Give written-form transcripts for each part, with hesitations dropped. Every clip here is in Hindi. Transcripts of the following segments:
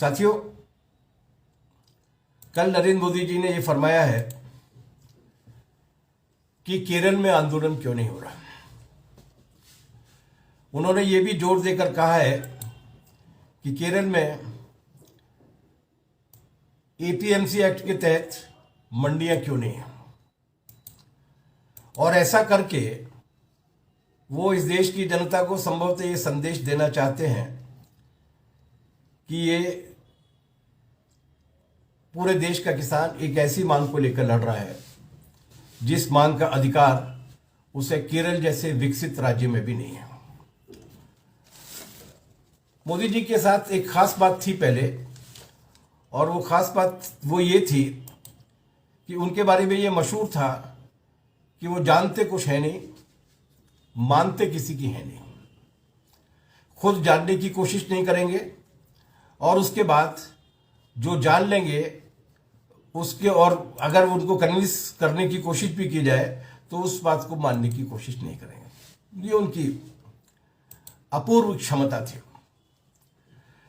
साथियों, कल नरेंद्र मोदी जी ने यह फरमाया है कि केरल में आंदोलन क्यों नहीं हो रहा। उन्होंने ये भी जोर देकर कहा है कि केरल में एपीएमसी एक्ट के तहत मंडियां क्यों नहीं है, और ऐसा करके वो इस देश की जनता को संभवतः ये संदेश देना चाहते हैं कि ये पूरे देश का किसान एक ऐसी मांग को लेकर लड़ रहा है जिस मांग का अधिकार उसे केरल जैसे विकसित राज्य में भी नहीं है। मोदी जी के साथ एक खास बात थी पहले, और वो खास बात वो ये थी कि उनके बारे में ये मशहूर था कि वो जानते कुछ है नहीं, मानते किसी की है नहीं। खुद जानने की कोशिश नहीं करेंगे और उसके बाद जो जान लेंगे उसके, और अगर उनको कन्विंस करने की कोशिश भी की जाए तो उस बात को मानने की कोशिश नहीं करेंगे। ये उनकी अपूर्व क्षमता थी।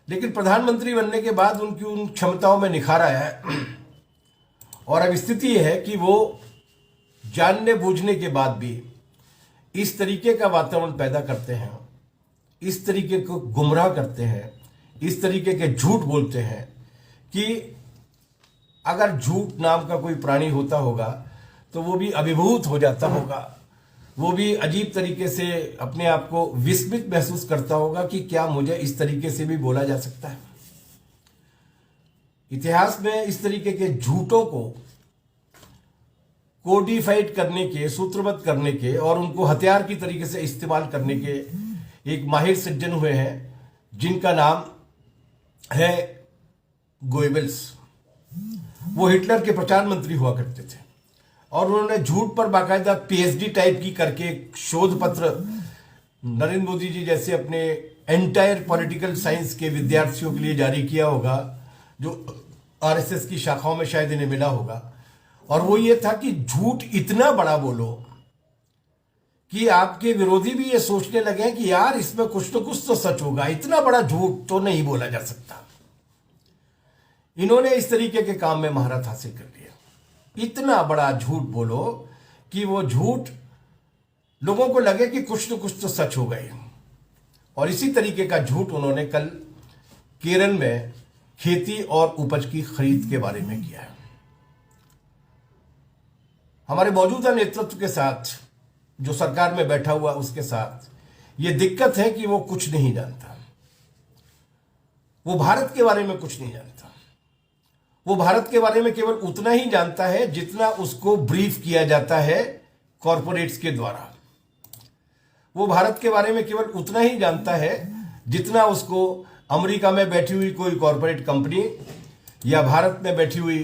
लेकिन प्रधानमंत्री बनने के बाद उनकी उन क्षमताओं में निखार आया है, और अब स्थिति यह है कि वो जानने बूझने के बाद भी इस तरीके का वातावरण पैदा करते हैं, इस तरीके को गुमराह करते हैं, इस तरीके के झूठ बोलते हैं कि अगर झूठ नाम का कोई प्राणी होता होगा तो वो भी अभिभूत हो जाता होगा, वो भी अजीब तरीके से अपने आप को विस्मित महसूस करता होगा कि क्या मुझे इस तरीके से भी बोला जा सकता है। इतिहास में इस तरीके के झूठों को कोडिफाइड करने के, सूत्रबद्ध करने के और उनको हथियार की तरीके से इस्तेमाल करने के एक माहिर सज्जन हुए हैं जिनका नाम है गोएबल्स। वो हिटलर के प्रचार मंत्री हुआ करते थे और उन्होंने झूठ पर बाकायदा पीएचडी टाइप की करके शोध पत्र नरेंद्र मोदी जी जैसे अपने एंटायर पॉलिटिकल साइंस के विद्यार्थियों के लिए जारी किया होगा, जो आरएसएस की शाखाओं में शायद इन्हें मिला होगा। और वो ये था कि झूठ इतना बड़ा बोलो कि आपके विरोधी भी ये सोचने लगे कि यार इसमें कुछ तो सच होगा, इतना बड़ा झूठ तो नहीं बोला जा सकता। इन्होंने इस तरीके के काम में महारत हासिल कर लिया। इतना बड़ा झूठ बोलो कि वो झूठ लोगों को लगे कि कुछ तो सच हो गए। और इसी तरीके का झूठ उन्होंने कल केरल में खेती और उपज की खरीद के बारे में किया है। हमारे मौजूदा नेतृत्व के साथ, जो सरकार में बैठा हुआ उसके साथ यह दिक्कत है कि वो कुछ नहीं जानता। वो भारत के बारे में कुछ नहीं जानता। वो भारत के बारे में केवल उतना ही जानता है जितना उसको ब्रीफ किया जाता है कॉरपोरेट्स के द्वारा। वो भारत के बारे में केवल उतना ही जानता है जितना उसको अमेरिका में बैठी हुई कोई कॉरपोरेट कंपनी या भारत में बैठी हुई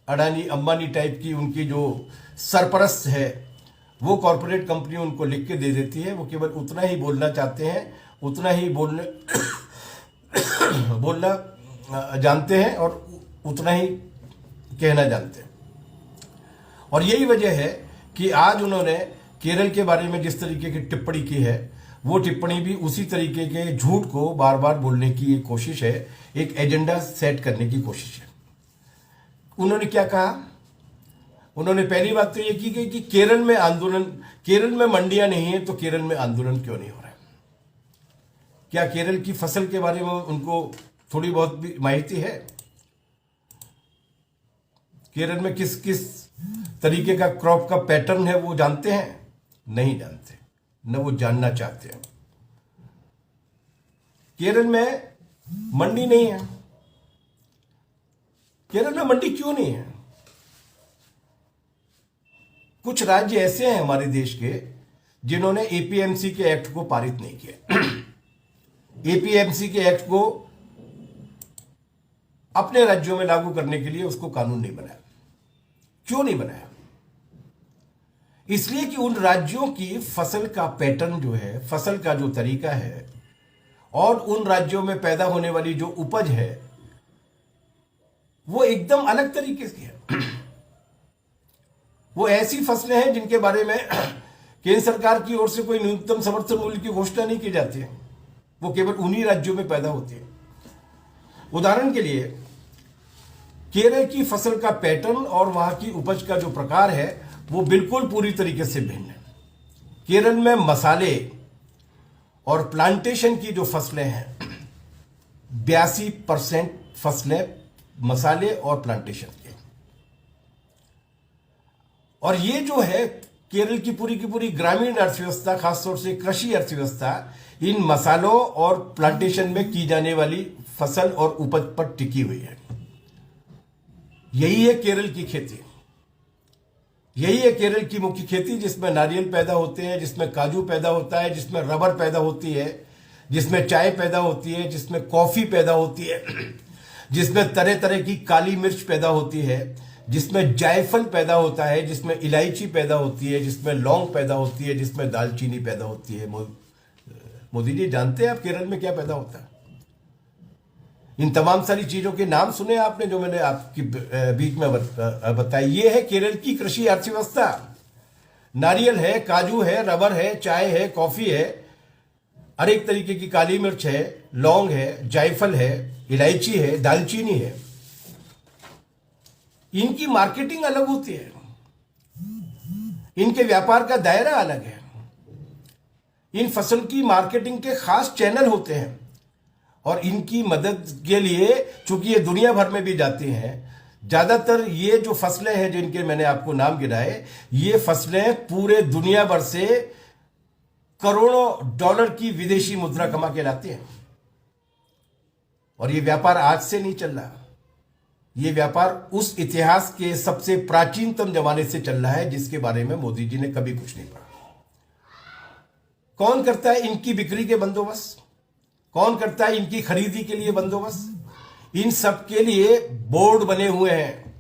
अडानी अंबानी टाइप की उनकी जो सरपरस्त है वो कॉरपोरेट कंपनी उनको लिख के दे देती है। वो केवल उतना ही बोलना चाहते हैं, उतना ही बोलना जानते हैं और उतना ही कहना जानते हैं। और यही वजह है कि आज उन्होंने केरल के बारे में जिस तरीके की टिप्पणी की है, वो टिप्पणी भी उसी तरीके के झूठ को बार बार बोलने की एक कोशिश है, एक एजेंडा सेट करने की कोशिश है। उन्होंने क्या कहा? उन्होंने पहली बात तो ये की गई कि केरल में मंडियां नहीं है तो केरल में आंदोलन क्यों नहीं हो रहा है। क्या केरल की फसल के बारे में उनको थोड़ी बहुत भी माहिती है? केरल में किस किस तरीके का क्रॉप का पैटर्न है वो जानते हैं? नहीं जानते, न वो जानना चाहते हैं। केरल में मंडी नहीं है। केरल में मंडी क्यों नहीं है? कुछ राज्य ऐसे हैं हमारे देश के जिन्होंने एपीएमसी के एक्ट को पारित नहीं किया। एपीएमसी के एक्ट को अपने राज्यों में लागू करने के लिए उसको कानून नहीं बनाया। क्यों नहीं बनाया? इसलिए कि उन राज्यों की फसल का पैटर्न जो है, फसल का जो तरीका है और उन राज्यों में पैदा होने वाली जो उपज है वो एकदम अलग तरीके की है। वो ऐसी फसलें हैं जिनके बारे में केंद्र सरकार की ओर से कोई न्यूनतम समर्थन मूल्य की घोषणा नहीं की जाती है। वो केवल उन्हीं राज्यों में पैदा होती है। उदाहरण के लिए केरल की फसल का पैटर्न और वहां की उपज का जो प्रकार है वो बिल्कुल पूरी तरीके से भिन्न है। केरल में मसाले और प्लांटेशन की जो फसलें हैं, 82% फसलें मसाले और प्लांटेशन के। और ये जो है केरल की पूरी ग्रामीण अर्थव्यवस्था, खासतौर से कृषि अर्थव्यवस्था, इन मसालों और प्लांटेशन में की जाने वाली फसल और उपज पर टिकी हुई है। यही है केरल की खेती, यही है केरल की मुख्य खेती, जिसमें नारियल पैदा होते हैं, जिसमें काजू पैदा होता है, जिसमें रबर पैदा होती है, जिसमें चाय पैदा होती है, जिसमें कॉफी पैदा होती है, जिसमें तरह तरह की काली मिर्च पैदा होती है, जिसमें जायफल पैदा होता है, जिसमें इलायची पैदा होती है, जिसमें लौंग पैदा होती है, जिसमें दालचीनी पैदा होती है। मोदी जी, जानते हैं आप केरल में क्या पैदा होता है? इन तमाम सारी चीजों के नाम सुने आपने जो मैंने आपकी बीच में बताई। ये है केरल की कृषि अर्थव्यवस्था। नारियल है, काजू है, रबर है, चाय है, कॉफी है, हर एक तरीके की काली मिर्च है, लौंग है, जायफल है, इलायची है, दालचीनी है। इनकी मार्केटिंग अलग होती है, इनके व्यापार का दायरा अलग है। इन फसल की मार्केटिंग के खास चैनल होते हैं और इनकी मदद के लिए, चूंकि ये दुनिया भर में भी जाती हैं, ज्यादातर ये जो फसलें हैं जिनके मैंने आपको नाम गिनाए, ये फसलें पूरे दुनिया भर से करोड़ों डॉलर की विदेशी मुद्रा कमा के लाती हैं। और ये व्यापार आज से नहीं चल रहा, ये व्यापार उस इतिहास के सबसे प्राचीनतम जमाने से चल रहा है जिसके बारे में मोदी जी ने कभी कुछ नहीं पढ़ा। कौन करता है इनकी बिक्री के बंदोबस्त? कौन करता है इनकी खरीदी के लिए बंदोबस्त? इन सब के लिए बोर्ड बने हुए हैं।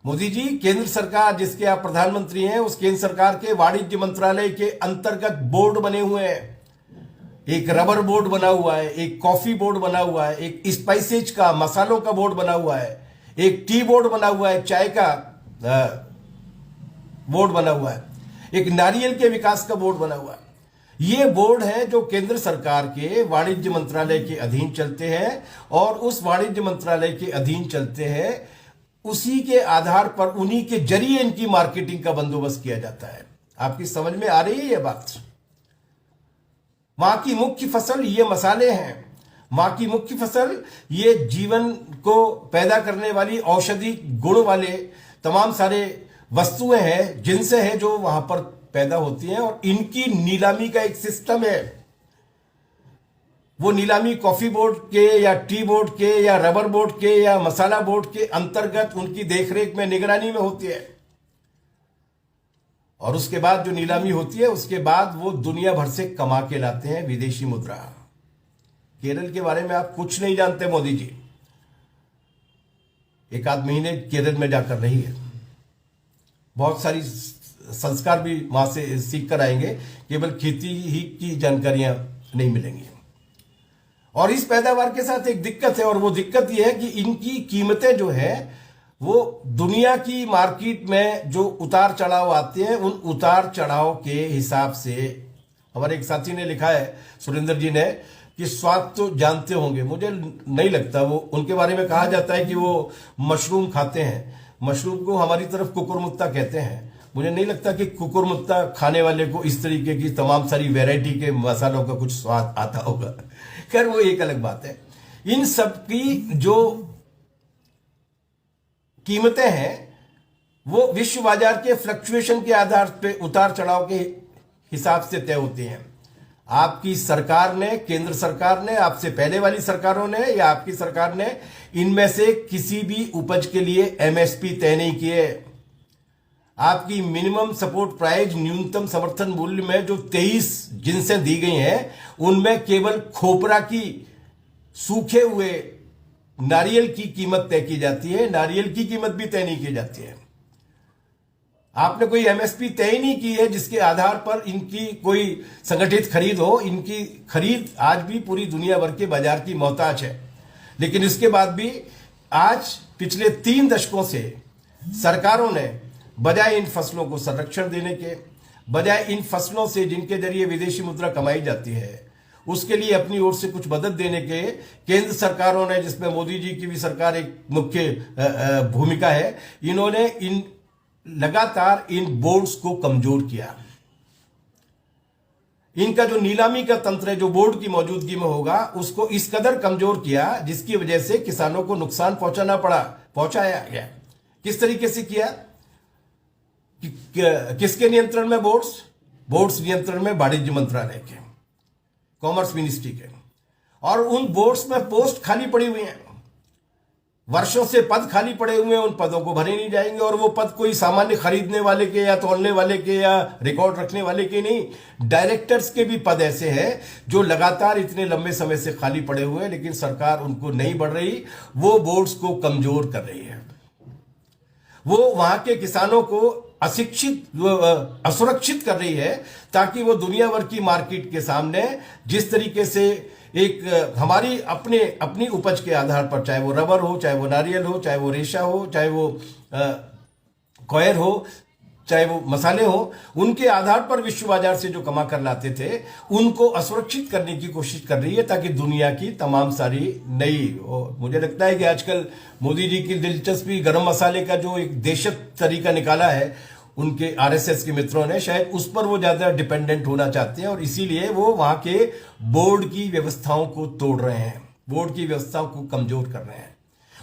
मोदी जी, केंद्र सरकार जिसके आप प्रधानमंत्री हैं, उस केंद्र सरकार के वाणिज्य मंत्रालय के अंतर्गत बोर्ड बने हुए हैं। एक रबर बोर्ड बना हुआ है, एक कॉफी बोर्ड बना हुआ है, एक स्पाइसेज का, मसालों का बोर्ड बना हुआ है, एक टी बोर्ड बना हुआ है, चाय का बोर्ड बना हुआ है, एक नारियल के विकास का बोर्ड बना हुआ है। ये बोर्ड है जो केंद्र सरकार के वाणिज्य मंत्रालय के अधीन चलते हैं और उस वाणिज्य मंत्रालय के अधीन चलते हैं। उसी के आधार पर, उन्हीं के जरिए इनकी मार्केटिंग का बंदोबस्त किया जाता है। आपकी समझ में आ रही है ये बात? मां की मुख्य फसल ये मसाले हैं, मां की मुख्य फसल ये जीवन को पैदा करने वाली औषधि गुण वाले तमाम सारे वस्तुएं हैं, जिनसे है जो वहां पर पैदा होती हैं। और इनकी नीलामी का एक सिस्टम है। वो नीलामी कॉफी बोर्ड के या टी बोर्ड के या रबर बोर्ड के या मसाला बोर्ड के अंतर्गत उनकी देखरेख में, निगरानी में होती है। और उसके बाद जो नीलामी होती है, उसके बाद वो दुनिया भर से कमा के लाते हैं विदेशी मुद्रा। केरल के बारे में आप कुछ नहीं जानते मोदी जी। एक आध महीने केरल में जाकर रही है, बहुत सारी संस्कार भी वहां से सीख कर आएंगे, केवल खेती ही की जानकारियां नहीं मिलेंगी। और इस पैदावार के साथ एक दिक्कत है, और वो दिक्कत ये है कि इनकी कीमतें जो है वो दुनिया की मार्केट में जो उतार चढ़ाव आते हैं, उन उतार चढ़ाव के हिसाब से, हमारे एक साथी ने लिखा है, सुरेंद्र जी ने, कि स्वाद तो जानते होंगे। मुझे नहीं लगता, वो उनके बारे में कहा जाता है कि वो मशरूम खाते हैं। मशरूम को हमारी तरफ कुकुरमुत्ता कहते हैं। मुझे नहीं लगता कि कुकुरमुत्ता खाने वाले को इस तरीके की तमाम सारी वैरायटी के मसालों का कुछ स्वाद आता होगा। खैर, वो एक अलग बात है। इन सब की जो कीमतें हैं वो विश्व बाजार के फ्लक्चुएशन के आधार पे, उतार चढ़ाव के हिसाब से तय होती हैं। आपकी सरकार ने, केंद्र सरकार ने, आपसे पहले वाली सरकारों ने या आपकी सरकार ने इनमें से किसी भी उपज के लिए एमएसपी तय नहीं किए। आपकी मिनिमम सपोर्ट प्राइस, न्यूनतम समर्थन मूल्य में जो 23 जिनसें दी गई हैं, उनमें केवल खोपरा की, सूखे हुए नारियल की कीमत तय की जाती है। नारियल की कीमत भी तय नहीं की जाती है। आपने कोई एमएसपी तय नहीं की है जिसके आधार पर इनकी कोई संगठित खरीद हो। इनकी खरीद आज भी पूरी दुनिया भर के बाजार की मोहताज है। लेकिन इसके बाद भी आज पिछले 3 दशकों से सरकारों ने, बजाय इन फसलों को संरक्षण देने के, बजाय इन फसलों से जिनके जरिए विदेशी मुद्रा कमाई जाती है, उसके लिए अपनी ओर से कुछ मदद देने के केंद्र सरकारों ने, जिसमें मोदी जी की भी सरकार एक मुख्य भूमिका है, इन्होंने लगातार इन बोर्ड्स को कमजोर किया। इनका जो नीलामी का तंत्र है जो बोर्ड की मौजूदगी में होगा, उसको इस कदर कमजोर किया जिसकी वजह से किसानों को नुकसान पहुंचाया गया। किस तरीके से किया? किसके नियंत्रण में? बोर्ड्स नियंत्रण में वाणिज्य मंत्रालय के, कॉमर्स मिनिस्ट्री के। और उन बोर्ड्स में पोस्ट खाली पड़ी हुई हैं, वर्षों से पद खाली पड़े हुए हैं, उन पदों को भरे नहीं जाएंगे। और वो पद कोई सामान्य खरीदने वाले के या तोलने वाले के या रिकॉर्ड रखने वाले के नहीं, डायरेक्टर्स के भी पद ऐसे हैं जो लगातार इतने लंबे समय से खाली पड़े हुए हैं, लेकिन सरकार उनको नहीं बढ़ रही, वो बोर्ड्स को कमजोर कर रही है। वो वहां के किसानों को असुरक्षित कर रही है, ताकि वो दुनिया भर की मार्केट के सामने जिस तरीके से एक हमारी अपनी उपज के आधार पर, चाहे वो रबर हो, चाहे वो नारियल हो, चाहे वो रेशा हो, चाहे वो कॉयर हो, चाहे वो मसाले हो, उनके आधार पर विश्व बाजार से जो कमा कर लाते थे, उनको असुरक्षित करने की कोशिश कर रही है, ताकि दुनिया की तमाम सारी नई। मुझे लगता है कि आजकल मोदी जी की दिलचस्पी गरम मसाले का जो एक देशज तरीका निकाला है उनके आरएसएस के मित्रों ने, शायद उस पर वो ज्यादा डिपेंडेंट होना चाहते हैं, और इसीलिए वो वहां के बोर्ड की व्यवस्थाओं को तोड़ रहे हैं, बोर्ड की व्यवस्थाओं को कमजोर कर रहे हैं।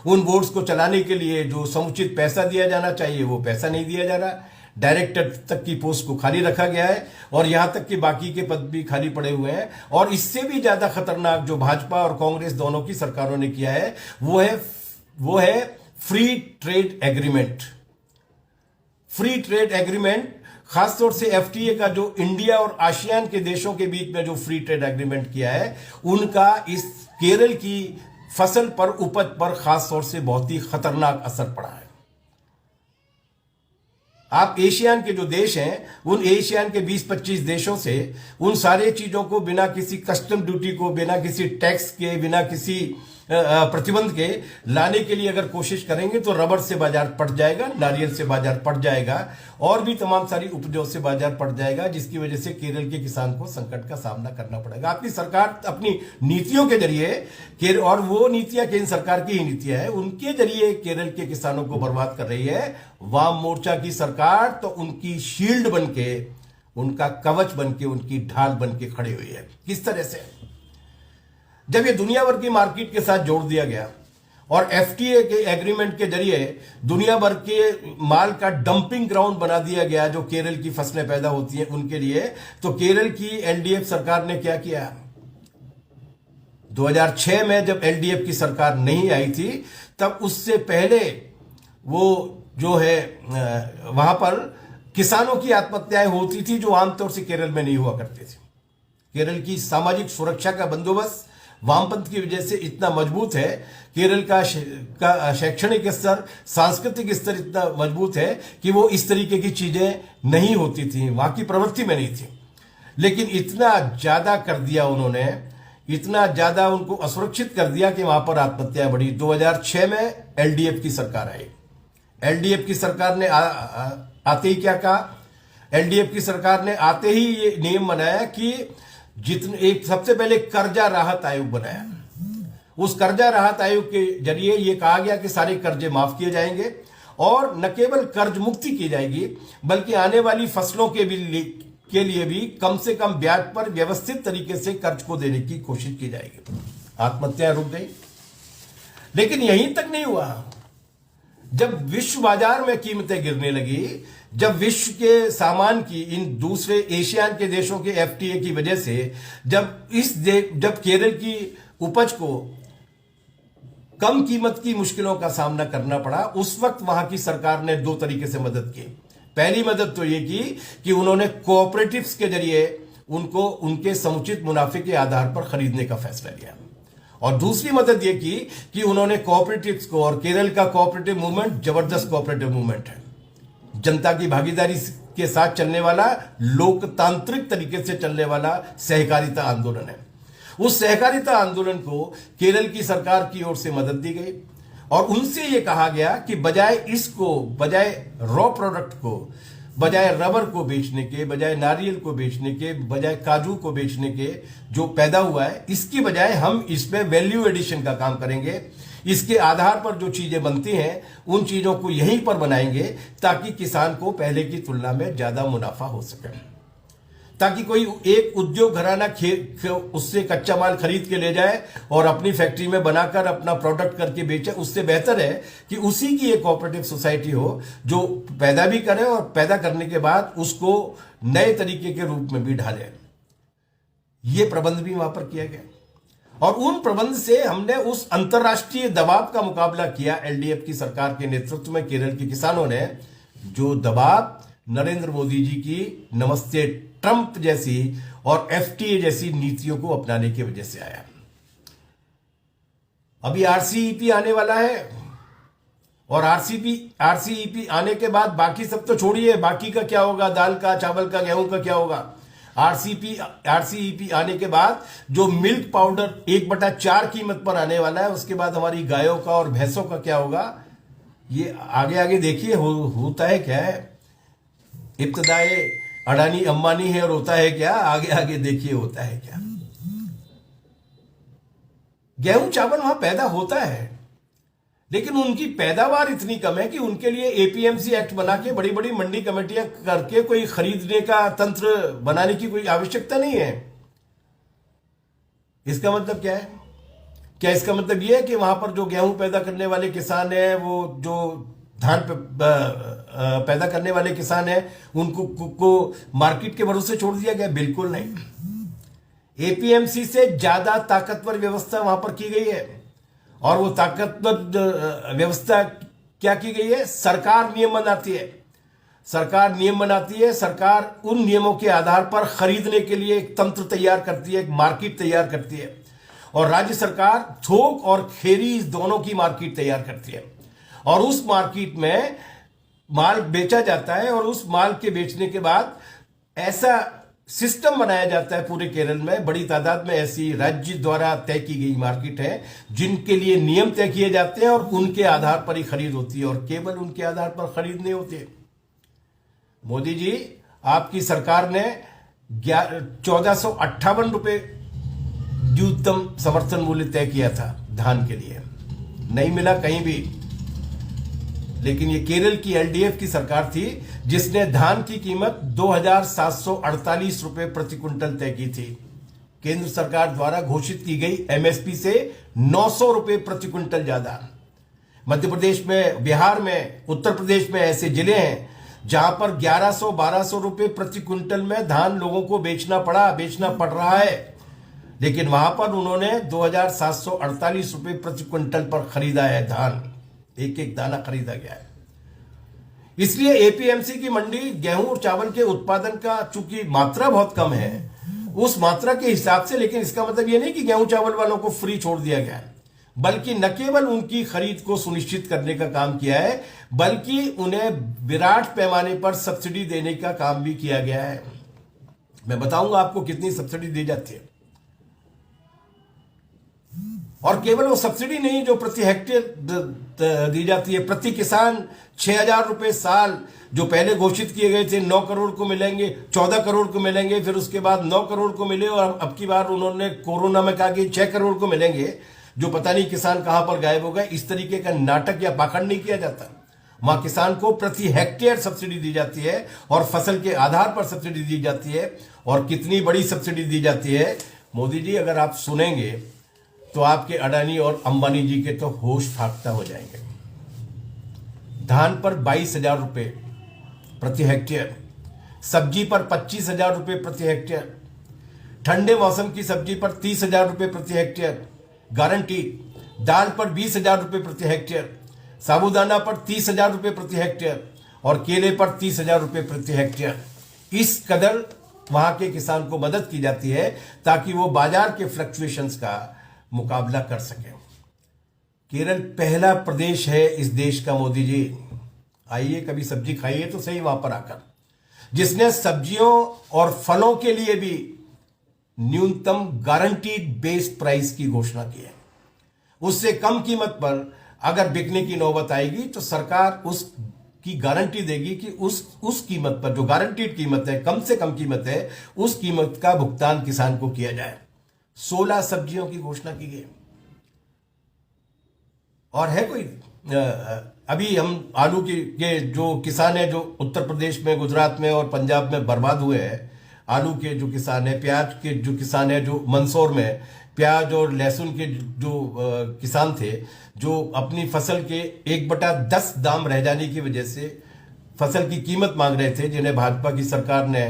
उन बोर्ड्स को चलाने के लिए जो समुचित पैसा दिया जाना चाहिए वो पैसा नहीं दिया जा रहा। डायरेक्टर तक की पोस्ट को खाली रखा गया है, और यहां तक कि बाकी के पद भी खाली पड़े हुए हैं। और इससे भी ज्यादा खतरनाक जो भाजपा और कांग्रेस दोनों की सरकारों ने किया है वो है free trade agreement. Free trade agreement, खासतौर से एफटीए का जो इंडिया और आसियान के देशों के बीच में जो फ्री ट्रेड एग्रीमेंट किया है, उनका इस केरल की फसल पर, उपज पर खासतौर से बहुत ही खतरनाक असर पड़ा है। आप एशियान के जो देश हैं, उन एशियान के 20-25 देशों से उन सारे चीजों को बिना किसी कस्टम ड्यूटी को, बिना किसी टैक्स के, बिना किसी प्रतिबंध के लाने के लिए अगर कोशिश करेंगे तो रबर से बाजार पट जाएगा, नारियल से बाजार पट जाएगा, और भी तमाम सारी उपजों से बाजार पट जाएगा, जिसकी वजह से केरल के किसान को संकट का सामना करना पड़ेगा। आपकी सरकार अपनी नीतियों के जरिए, और वो नीतियां केंद्र सरकार की ही नीतियां है, उनके जरिए केरल के किसानों को बर्बाद कर रही है। वाम मोर्चा की सरकार तो उनकी शील्ड बन के, उनका कवच बन के, उनकी ढाल बन के खड़ी हुई है। किस तरह से? जब ये दुनिया भर की मार्केट के साथ जोड़ दिया गया और एफटीए के एग्रीमेंट के जरिए दुनिया भर के माल का डंपिंग ग्राउंड बना दिया गया जो केरल की फसलें पैदा होती हैं उनके लिए, तो केरल की एलडीएफ सरकार ने क्या किया? 2006 में जब एलडीएफ की सरकार नहीं आई थी, तब उससे पहले वो जो है वहां पर किसानों की आत्महत्याएं होती थी, जो आमतौर से केरल में नहीं हुआ करती थी। केरल की सामाजिक सुरक्षा का बंदोबस्त वामपंथ की वजह से इतना मजबूत है, केरल का शैक्षणिक स्तर, सांस्कृतिक स्तर इतना मजबूत है कि वो इस तरीके की चीजें नहीं होती थी, वहां की प्रवृत्ति में नहीं थी। लेकिन इतना ज्यादा कर दिया उन्होंने, इतना ज्यादा उनको असुरक्षित कर दिया कि वहां पर आत्महत्याएं बढ़ी। 2006 में एलडीएफ की सरकार आई। एलडीएफ की सरकार ने आते ही क्या कहा? एलडीएफ की सरकार ने आते ही ये नियम बनाया कि एक सबसे पहले कर्जा राहत आयोग बनाया। उस कर्जा राहत आयोग के जरिए ये कहा गया कि सारे कर्जे माफ किए जाएंगे, और न केवल कर्ज मुक्ति की जाएगी बल्कि आने वाली फसलों के लिए भी कम से कम ब्याज पर व्यवस्थित तरीके से कर्ज को देने की कोशिश की जाएगी। आत्महत्याएं रुक गई। लेकिन यहीं तक नहीं हुआ। जब विश्व बाजार में कीमतें गिरने लगी, जब विश्व के सामान की, इन दूसरे एशियान के देशों के एफटीए की वजह से जब केरल की उपज को कम कीमत की मुश्किलों का सामना करना पड़ा, उस वक्त वहां की सरकार ने दो तरीके से मदद की। पहली मदद तो यह की कि उन्होंने कोऑपरेटिव्स के जरिए उनको उनके समुचित मुनाफे के आधार पर खरीदने का फैसला लिया, और दूसरी मदद यह की कि उन्होंने कोऑपरेटिव्स को, और केरल का कोऑपरेटिव मूवमेंट जबरदस्त कोऑपरेटिव मूवमेंट है, जनता की भागीदारी के साथ चलने वाला, लोकतांत्रिक तरीके से चलने वाला सहकारिता आंदोलन है। उस सहकारिता आंदोलन को केरल की सरकार की ओर से मदद दी गई, और उनसे यह कहा गया कि बजाय रॉ प्रोडक्ट को बजाय रबर को बेचने के, बजाय नारियल को बेचने के, बजाय काजू को बेचने के जो पैदा हुआ है, इसकी बजाय हम इसमें वैल्यू एडिशन का काम करेंगे। इसके आधार पर जो चीजें बनती हैं उन चीजों को यहीं पर बनाएंगे ताकि किसान को पहले की तुलना में ज्यादा मुनाफा हो सके, ताकि कोई एक उद्योग घराना उससे कच्चा माल खरीद के ले जाए और अपनी फैक्ट्री में बनाकर अपना प्रोडक्ट करके बेचे। उससे बेहतर है कि उसी की एक कोऑपरेटिव सोसाइटी हो जो पैदा भी करे और पैदा करने के बाद उसको नए तरीके के रूप में भी ढाले। ये प्रबंध भी वहां पर किया गया और उन प्रबंध से हमने उस अंतर्राष्ट्रीय दबाव का मुकाबला किया। एलडीएफ की सरकार के नेतृत्व में केरल के किसानों ने, जो दबाव नरेंद्र मोदी जी की नमस्ते ट्रंप जैसी और एफटीए जैसी नीतियों को अपनाने की वजह से आया। अभी आरसीईपी आने वाला है और आरसीईपी आने के बाद बाकी सब तो छोड़िए, बाकी का क्या होगा, दाल का, चावल का, गेहूं का क्या होगा। आरसीईपी आने के बाद जो मिल्क पाउडर 1/4 कीमत पर आने वाला है, उसके बाद हमारी गायों का और भैंसों का क्या होगा, ये आगे आगे देखिए होता है क्या है। इब्तदाए अडानी अंबानी है और होता है क्या, आगे आगे देखिए होता है क्या। गेहूं चावल वहां पैदा होता है लेकिन उनकी पैदावार इतनी कम है कि उनके लिए एपीएमसी एक्ट बना के बड़ी बड़ी मंडी कमेटियां करके कोई खरीदने का तंत्र बनाने की कोई आवश्यकता नहीं है। इसका मतलब क्या है? क्या इसका मतलब यह है कि वहां पर जो गेहूं पैदा करने वाले किसान हैं, वो जो धान पैदा करने वाले किसान हैं, उनको को मार्केट के भरोसे छोड़ दिया गया? बिल्कुल नहीं। एपीएमसी से ज्यादा ताकतवर व्यवस्था वहां पर की गई है और वो ताकतवर व्यवस्था क्या की गई है? सरकार नियम बनाती है। सरकार नियम बनाती है, सरकार उन नियमों के आधार पर खरीदने के लिए एक तंत्र तैयार करती है, एक मार्केट तैयार करती है और राज्य सरकार थोक और खेरीज दोनों की मार्केट तैयार करती है और उस मार्केट में माल बेचा जाता है और उस माल के बेचने के बाद ऐसा सिस्टम बनाया जाता है। पूरे केरल में बड़ी तादाद में ऐसी राज्य द्वारा तय की गई मार्केट है जिनके लिए नियम तय किए जाते हैं और उनके आधार पर ही खरीद होती है और केवल उनके आधार पर खरीद नहीं होती है। मोदी जी, आपकी सरकार ने 1458 रुपए न्यूनतम समर्थन मूल्य तय किया था धान के लिए, नहीं मिला कहीं भी। लेकिन ये केरल की एलडीएफ की सरकार थी जिसने धान की कीमत 2748 रुपए प्रति क्विंटल तय की थी। केंद्र सरकार द्वारा घोषित की गई एमएसपी से 900 रुपए प्रति क्विंटल ज्यादा। मध्य प्रदेश में, बिहार में, उत्तर प्रदेश में ऐसे जिले हैं जहां पर 1100-1200 रुपए प्रति क्विंटल में धान लोगों को बेचना पड़ रहा है, लेकिन वहां पर उन्होंने 2748 रुपए प्रति क्विंटल पर खरीदा है धान। एक एक दाना खरीदा गया है। इसलिए एपीएमसी की मंडी गेहूं और चावल के उत्पादन का चूंकि मात्रा बहुत कम है, उस मात्रा के हिसाब से, लेकिन इसका मतलब यह नहीं कि गेहूं चावल वालों को फ्री छोड़ दिया गया है, बल्कि न केवल उनकी खरीद को सुनिश्चित करने का काम किया है, बल्कि उन्हें विराट पैमाने पर सब्सिडी देने का काम भी किया गया है। मैं बताऊंगा आपको कितनी सब्सिडी दी जाती है। और केवल वो सब्सिडी नहीं जो प्रति हेक्टेयर दी जाती है, प्रति किसान 6000 रुपए साल जो पहले घोषित किए गए थे 9 करोड़ को मिलेंगे, 14 करोड़ को मिलेंगे, फिर उसके बाद 9 करोड़ को मिले और अब की बार उन्होंने कोरोना में कहा कि 6 करोड़ को मिलेंगे, जो पता नहीं किसान कहां पर गायब हो गए। इस तरीके का नाटक या पाखंड नहीं किया जाता। वहां किसान को प्रति हेक्टेयर सब्सिडी दी जाती है और फसल के आधार पर सब्सिडी दी जाती है। और कितनी बड़ी सब्सिडी दी जाती है मोदी जी, अगर आप सुनेंगे तो आपके अडानी और अंबानी जी के तो होश फाख्ता हो जाएंगे। धान पर 22,000 रुपए प्रति हेक्टेयर, सब्जी पर 25,000 रुपए प्रति हेक्टेयर, ठंडे मौसम की सब्जी पर 30,000 रुपए प्रति हेक्टेयर गारंटी, दाल पर 20,000 रुपए प्रति हेक्टेयर, साबूदाना पर 30,000 रुपए प्रति हेक्टेयर और केले पर 30,000 रुपए प्रति हेक्टेयर। इस कदर वहां के किसान को मदद की जाती है ताकि वो बाजार के फ्लक्चुएशंस का मुकाबला कर सके। केरल पहला प्रदेश है इस देश का, मोदी जी आइए कभी सब्जी खाइए तो सही वहां पर आकर, जिसने सब्जियों और फलों के लिए भी न्यूनतम गारंटीड बेस प्राइस की घोषणा की है। उससे कम कीमत पर अगर बिकने की नौबत आएगी तो सरकार उस की गारंटी देगी कि उस कीमत पर, जो गारंटीड कीमत है, कम से कम कीमत है, उस कीमत का भुगतान किसान को किया जाए। 16 सब्जियों की घोषणा की गई। और है कोई अभी हम आलू के जो किसान है, जो उत्तर प्रदेश में, गुजरात में और पंजाब में बर्बाद हुए हैं, आलू के जो किसान है, प्याज के जो किसान है, जो मंदसौर में प्याज और लहसुन के जो किसान थे, जो अपनी फसल के 1/10 दाम रह जाने की वजह से फसल की कीमत मांग रहे थे, जिन्हें भाजपा की सरकार ने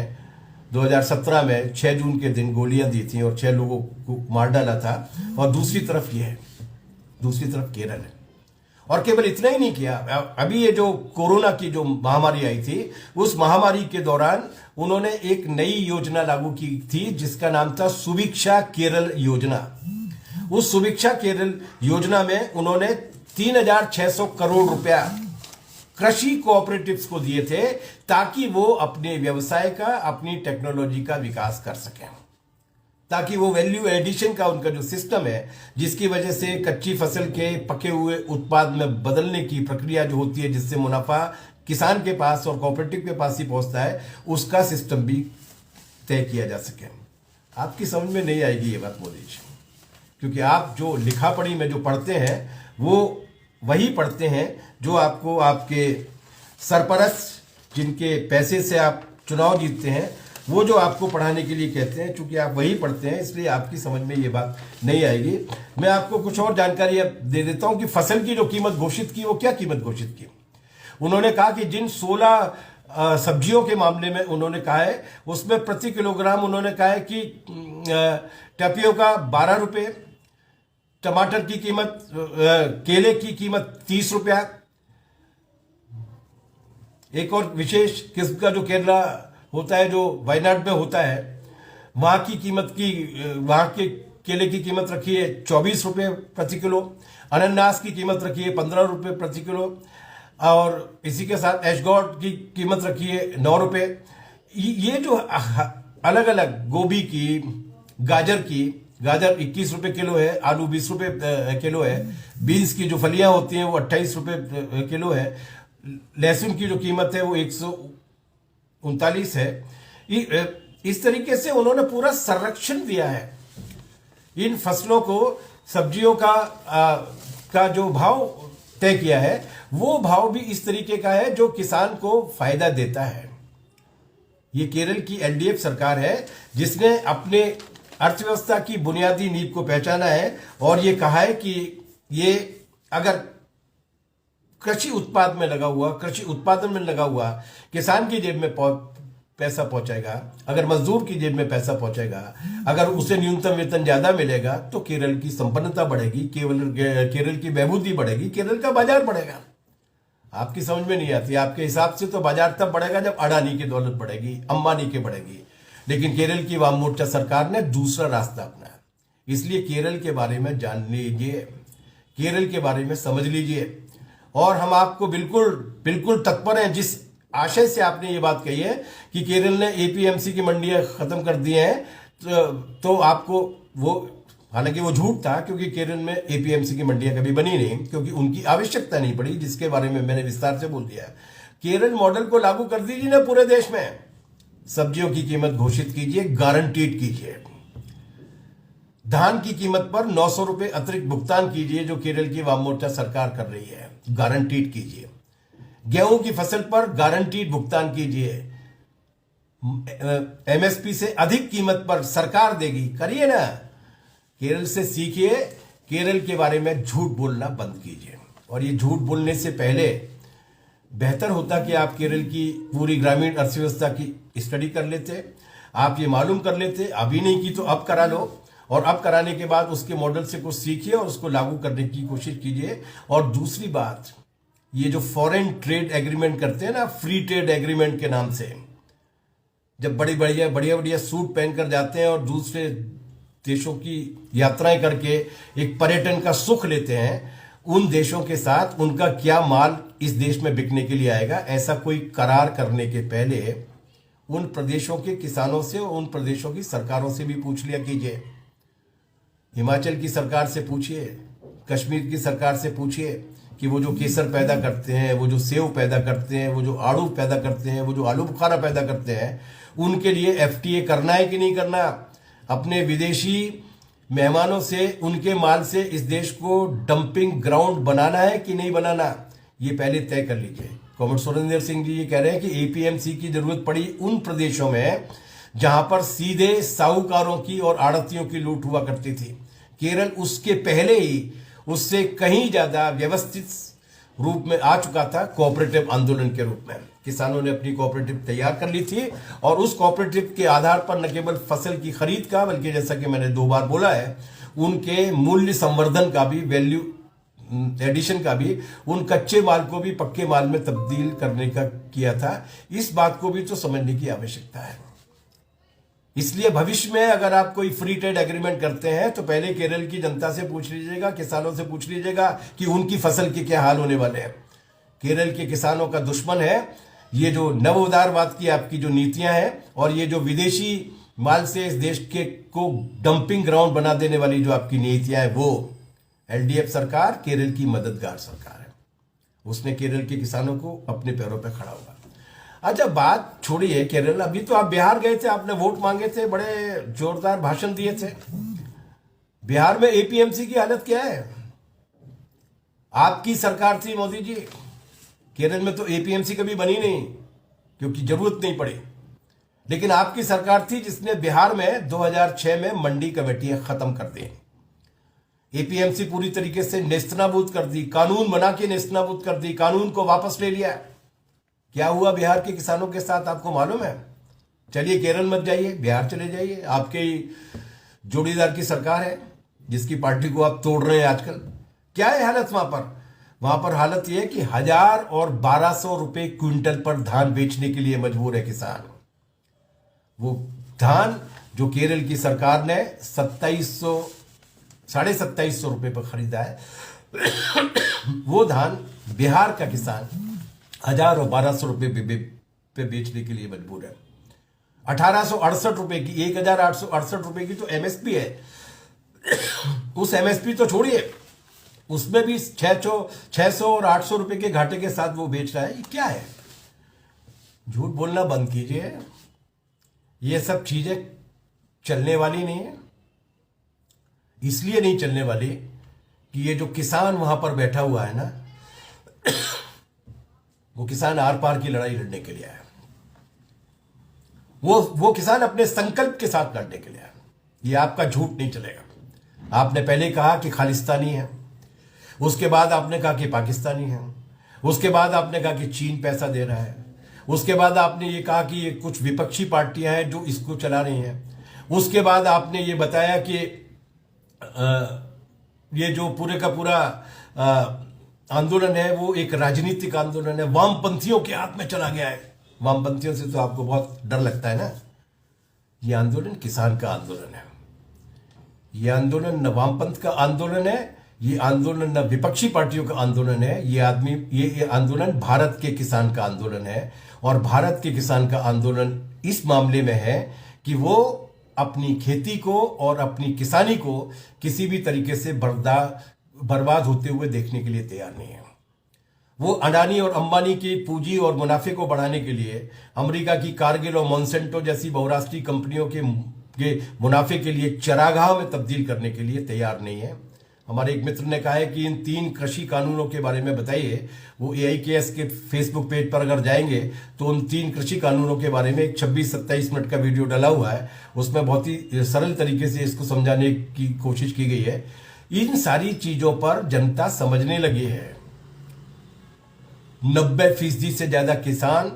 2017 में 6 जून के दिन गोलियां दी थी और 6 लोगों को मार डाला था। और दूसरी तरफ ये है, दूसरी तरफ केरल है। और केवल इतना ही नहीं किया, अभी ये जो कोरोना की जो महामारी आई थी, उस महामारी के दौरान उन्होंने एक नई योजना लागू की थी जिसका नाम था सुभिक्षा केरल योजना। उस सुभिक्षा केरल योजना में उन्होंने 3,600 करोड़ रुपया कृषि कोऑपरेटिव्स को दिए थे, ताकि वो अपने व्यवसाय का, अपनी टेक्नोलॉजी का विकास कर सकें, ताकि वो वैल्यू एडिशन का उनका जो सिस्टम है, जिसकी वजह से कच्ची फसल के पके हुए उत्पाद में बदलने की प्रक्रिया जो होती है, जिससे मुनाफा किसान के पास और कोऑपरेटिव के पास ही पहुंचता है, उसका सिस्टम भी तय किया जा सके। आपकी समझ में नहीं आएगी ये बात मोदी जी, क्योंकि आप जो लिखा पढ़ी में जो पढ़ते हैं, वो वही पढ़ते हैं जो आपको आपके सरपरस्त, जिनके पैसे से आप चुनाव जीतते हैं, वो जो आपको पढ़ाने के लिए कहते हैं। चूंकि आप वही पढ़ते हैं, इसलिए आपकी समझ में ये बात नहीं आएगी। मैं आपको कुछ और जानकारी अब दे देता हूं कि फसल की जो कीमत घोषित की, वो क्या कीमत घोषित की। उन्होंने कहा कि जिन 16 सब्जियों के मामले में उन्होंने कहा है, उसमें प्रति किलोग्राम उन्होंने कहा है कि टैपियोका 12 रुपये, टमाटर की कीमत, केले की कीमत 30 रुपया। एक और विशेष किस्म का जो केरला होता है, जो वायनाड में होता है, वहां की कीमत की, वहां के केले की कीमत रखी है 24 रुपये प्रति किलो। अनानास की कीमत रखी है 15 रुपये प्रति किलो। और इसी के साथ एशगॉट की कीमत रखी है 9 रुपये। ये जो अलग अलग, गोभी की, गाजर 21 रुपये किलो है, आलू 20 रुपये किलो है, बीन्स की जो फलियां होती हैं वो 28 रुपये किलो है, लहसुन की जो कीमत है वो 139 है। इस तरीके से उन्होंने पूरा संरक्षण दिया है इन फसलों को। सब्जियों का जो भाव तय किया है, वो भाव भी इस तरीके का है जो किसान को फायदा देता है। ये केरल की एलडीएफ सरकार है, जिसने अपने अर्थव्यवस्था की बुनियादी नींव को पहचाना है और ये कहा है कि ये अगर कृषि उत्पादन में लगा हुआ किसान की जेब में पैसा पहुंचाएगा, अगर मजदूर की जेब में पैसा पहुंचेगा, अगर उसे न्यूनतम वेतन ज्यादा मिलेगा, तो केरल की संपन्नता बढ़ेगी, केरल की बहबूदी बढ़ेगी, केरल का बाजार बढ़ेगा। आपकी समझ में नहीं आती। आपके हिसाब से तो बाजार तब बढ़ेगा जब अडानी की दौलत बढ़ेगी, अंबानी की बढ़ेगी। लेकिन केरल की वाम मोर्चा सरकार ने दूसरा रास्ता अपनाया। इसलिए केरल के बारे में जान लीजिए, केरल के बारे में समझ लीजिए। और हम आपको बिल्कुल तत्पर हैं, जिस आशय से आपने ये बात कही है कि केरल ने एपीएमसी की मंडियां खत्म कर दी हैं, तो आपको वो, हालांकि वो झूठ था, क्योंकि केरल में एपीएमसी की मंडियां कभी बनी नहीं, क्योंकि उनकी आवश्यकता नहीं पड़ी, जिसके बारे में मैंने विस्तार से बोल दिया। केरल मॉडल को लागू कर दीजिए ना पूरे देश में। सब्जियों की कीमत घोषित कीजिए, गारंटीड कीजिए। धान की कीमत पर 900 रुपए अतिरिक्त भुगतान कीजिए, जो केरल की वाम मोर्चा सरकार कर रही है, गारंटीड कीजिए। गेहूं की फसल पर गारंटीड भुगतान कीजिए। एमएसपी से अधिक कीमत पर सरकार देगी, करिए ना। केरल से सीखिए, केरल के बारे में झूठ बोलना बंद कीजिए। और ये झूठ बोलने से पहले बेहतर होता कि आप केरल की पूरी ग्रामीण अर्थव्यवस्था की स्टडी कर लेते, आप ये मालूम कर लेते। अभी नहीं की तो अब करा लो, और अब कराने के बाद उसके मॉडल से कुछ सीखिए और उसको लागू करने की कोशिश कीजिए। और दूसरी बात, ये जो फॉरेन ट्रेड एग्रीमेंट करते हैं ना, फ्री ट्रेड एग्रीमेंट के नाम से, जब बढ़िया सूट पहनकर जाते हैं और दूसरे देशों की यात्राएं करके एक पर्यटन का सुख लेते हैं, उन देशों के साथ उनका क्या माल इस देश में बिकने के लिए आएगा, ऐसा कोई करार करने के पहले उन प्रदेशों के किसानों से, उन प्रदेशों की सरकारों से भी पूछ लिया कीजिए। हिमाचल की सरकार से पूछिए, कश्मीर की सरकार से पूछिए कि वो जो केसर पैदा करते हैं, वो जो सेव पैदा करते हैं, वो जो आड़ू पैदा करते हैं, वो जो आलू बुखारा पैदा करते हैं, उनके लिए एफटीए करना है कि नहीं करना, अपने विदेशी मेहमानों से उनके माल से इस देश को डंपिंग ग्राउंड बनाना है कि नहीं बनाना, ये पहले तय कर लीजिए। कॉमरेड सुरेंद्र सिंह जी ये कह रहे हैं कि एपीएमसी की जरूरत पड़ी उन प्रदेशों में जहां पर सीधे साहूकारों की और आड़तियों की लूट हुआ करती थी। केरल उसके पहले ही उससे कहीं ज्यादा व्यवस्थित रूप में आ चुका था, कोऑपरेटिव आंदोलन के रूप में। किसानों ने अपनी कोऑपरेटिव तैयार कर ली थी और उस कोऑपरेटिव के आधार पर न केवल फसल की खरीद का, बल्कि जैसा कि मैंने 2 बार बोला है, उनके मूल्य संवर्धन का भी, वैल्यू एडिशन का भी, उन कच्चे माल को भी पक्के माल में तब्दील करने का किया था। इस बात को भी तो समझने की आवश्यकता है। इसलिए भविष्य में अगर आप कोई फ्री ट्रेड एग्रीमेंट करते हैं तो पहले केरल की जनता से पूछ लीजिएगा, किसानों से पूछ लीजिएगा कि उनकी फसल के क्या हाल होने वाले हैं। केरल के किसानों का दुश्मन है ये जो नव उदारवाद की आपकी जो नीतियां हैं और ये जो विदेशी माल से इस देश के को डंपिंग ग्राउंड बना देने वाली जो आपकी नीतियां हैं। वो एलडीएफ सरकार केरल की मददगार सरकार है, उसने केरल के किसानों को अपने पैरों पर खड़ा हुआ। अच्छा, बात छोड़िए केरल, अभी तो आप बिहार गए थे, आपने वोट मांगे थे, बड़े जोरदार भाषण दिए थे। बिहार में एपीएमसी की हालत क्या है? आपकी सरकार थी मोदी जी, केरल में तो एपीएमसी कभी बनी नहीं क्योंकि जरूरत नहीं पड़ी, लेकिन आपकी सरकार थी जिसने बिहार में 2006 में मंडी कमेटियां खत्म कर दी, एपीएमसी पूरी तरीके से नेस्तनाबूद कर दी, कानून बना के नेस्तनाबूद कर दी, कानून को वापस ले लिया। क्या हुआ बिहार के किसानों के साथ आपको मालूम है? चलिए केरल मत जाइए, बिहार चले जाइए, आपके जोड़ीदार की सरकार है जिसकी पार्टी को आप तोड़ रहे हैं आजकल। क्या है हालत वहां पर? वहां पर हालत यह है कि 1000 और 1200 रुपए क्विंटल पर धान बेचने के लिए मजबूर है किसान। वो धान जो केरल की सरकार ने 2700 रुपए पर खरीदा है, वो धान बिहार का किसान 1000 और 1200 रुपए पे बेचने के लिए मजबूर है। 1868 रुपए की, 1868 रुपए की तो एमएसपी है। उस एमएसपी तो छोड़िए, उसमें भी 600 और 800 रुपए के घाटे के साथ वो बेच रहा है। ये क्या है? झूठ बोलना बंद कीजिए, ये सब चीजें चलने वाली नहीं है। इसलिए नहीं चलने वाली कि ये जो किसान वहां पर बैठा हुआ है ना, वो किसान आर पार की लड़ाई लड़ने के लिए आया। वो किसान अपने संकल्प के साथ लड़ने के लिए आया। ये आपका झूठ नहीं चलेगा। आपने पहले कहा कि खालिस्तानी है, उसके बाद आपने कहा कि पाकिस्तानी है, उसके बाद आपने कहा कि चीन पैसा दे रहा है, उसके बाद आपने ये कहा कि ये कुछ विपक्षी पार्टियां हैं जो इसको चला रही हैं, उसके बाद आपने ये बताया कि ये जो पूरे का पूरा आंदोलन है वो एक राजनीतिक आंदोलन है, वामपंथियों के हाथ में चला गया है। वामपंथियों से तो आपको बहुत डर लगता है ना। ये आंदोलन किसान का आंदोलन है, ये आंदोलन न वामपंथ का आंदोलन है, ये आंदोलन न विपक्षी पार्टियों का आंदोलन है। ये आंदोलन भारत के किसान का आंदोलन है। और भारत के किसान का आंदोलन इस मामले में है कि वो अपनी खेती को और अपनी किसानी को किसी भी तरीके से बर्बाद होते हुए देखने के लिए तैयार नहीं है। वो अडानी और अंबानी की पूंजी और मुनाफे को बढ़ाने के लिए अमेरिका की कारगिल और मॉन्सेंटो जैसी बहुराष्ट्रीय कंपनियों के मुनाफे के लिए चरागाह में तब्दील करने के लिए तैयार नहीं है। हमारे एक मित्र ने कहा है कि इन 3 कृषि कानूनों के बारे में बताइए। वो AIKS के फेसबुक पेज पर अगर जाएंगे तो उन 3 कृषि कानूनों के बारे में एक 26-27 मिनट का वीडियो डला हुआ है। उसमें बहुत ही सरल तरीके से इसको समझाने की कोशिश की गई है। इन सारी चीजों पर जनता समझने लगी है। 90% से ज्यादा किसान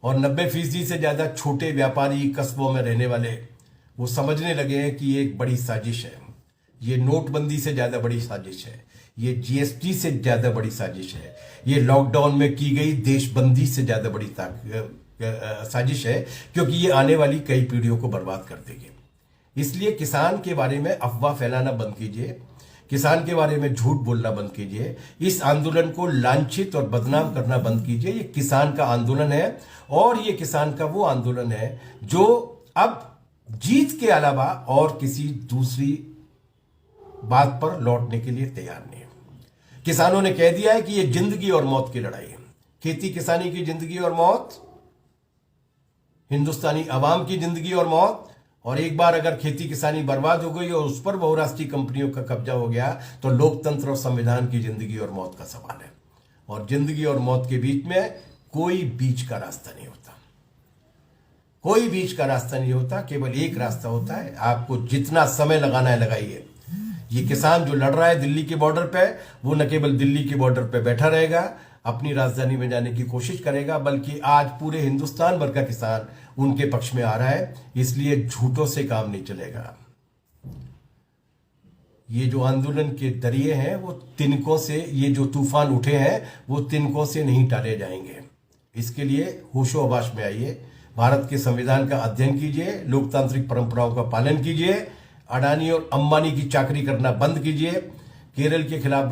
और 90% से ज्यादा छोटे व्यापारी कस्बों में रहने वाले वो समझने लगे हैं कि ये एक बड़ी साजिश है। ये नोटबंदी से ज्यादा बड़ी साजिश है, ये GST से ज्यादा बड़ी साजिश है, ये लॉकडाउन में की गई देशबंदी से ज्यादा बड़ी साजिश है, क्योंकि ये आने वाली कई पीढ़ियों को बर्बाद कर देगी। इसलिए किसान के बारे में अफवाह फैलाना बंद कीजिए, किसान के बारे में झूठ बोलना बंद कीजिए, इस आंदोलन को लांछित और बदनाम करना बंद कीजिए। ये किसान का आंदोलन है और ये किसान का वो आंदोलन है जो अब जीत के अलावा और किसी दूसरी बात पर लौटने के लिए तैयार नहीं है। किसानों ने कह दिया है कि ये जिंदगी और मौत की लड़ाई है। खेती किसानी की जिंदगी और मौत, हिंदुस्तानी अवाम की जिंदगी और मौत। और एक बार अगर खेती किसानी बर्बाद हो गई और उस पर बहुराष्ट्रीय कंपनियों का कब्जा हो गया तो लोकतंत्र और संविधान की जिंदगी और मौत का सवाल है। और जिंदगी और मौत के बीच में कोई बीच का रास्ता नहीं होता, कोई बीच का रास्ता नहीं होता, केवल एक रास्ता होता है। आपको जितना समय लगाना है लगाइए। ये किसान जो लड़ रहा है दिल्ली के बॉर्डर पे, वो न केवल दिल्ली के बॉर्डर पे बैठा रहेगा, अपनी राजधानी में जाने की कोशिश करेगा, बल्कि आज पूरे हिंदुस्तान भर का किसान उनके पक्ष में आ रहा है। इसलिए झूठों से काम नहीं चलेगा। ये जो आंदोलन के दरिये हैं वो तिनकों से, ये जो तूफान उठे हैं वो तिनकों से नहीं टाले जाएंगे। इसके लिए होशो हवास में आइए, भारत के संविधान का अध्ययन कीजिए, लोकतांत्रिक परंपराओं का पालन कीजिए, अडानी और अंबानी की चाकरी करना बंद कीजिए। केरल के खिलाफ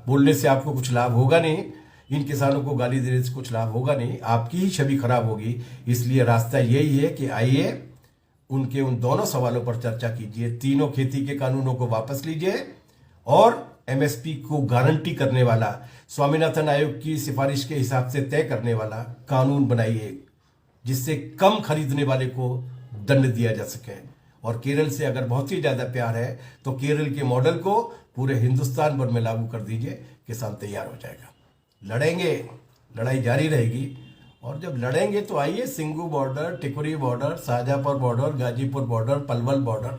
बोलने से आपको कुछ लाभ होगा नहीं, इन किसानों को गाली देने से कुछ लाभ होगा नहीं, आपकी ही छवि खराब होगी। इसलिए रास्ता यही है कि आइए उनके उन दोनों सवालों पर चर्चा कीजिए। तीनों खेती के कानूनों को वापस लीजिए और एमएसपी को गारंटी करने वाला, स्वामीनाथन आयोग की सिफारिश के हिसाब से तय करने वाला कानून बनाइए, जिससे कम खरीदने वाले को दंड दिया जा सके। और केरल से अगर बहुत ही ज्यादा प्यार है तो केरल के मॉडल को पूरे हिंदुस्तान भर में लागू कर दीजिए, किसान तैयार हो जाएगा। लड़ेंगे, लड़ाई जारी रहेगी। और जब लड़ेंगे तो आइए Singhu border, Tikuri border, Shahjahanpur border, Ghazipur border, Palwal border,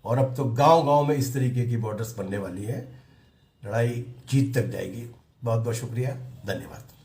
और अब तो गांव गांव में इस तरीके की बॉर्डर्स बनने वाली है। लड़ाई जीत तक जाएगी। बहुत बहुत शुक्रिया, धन्यवाद।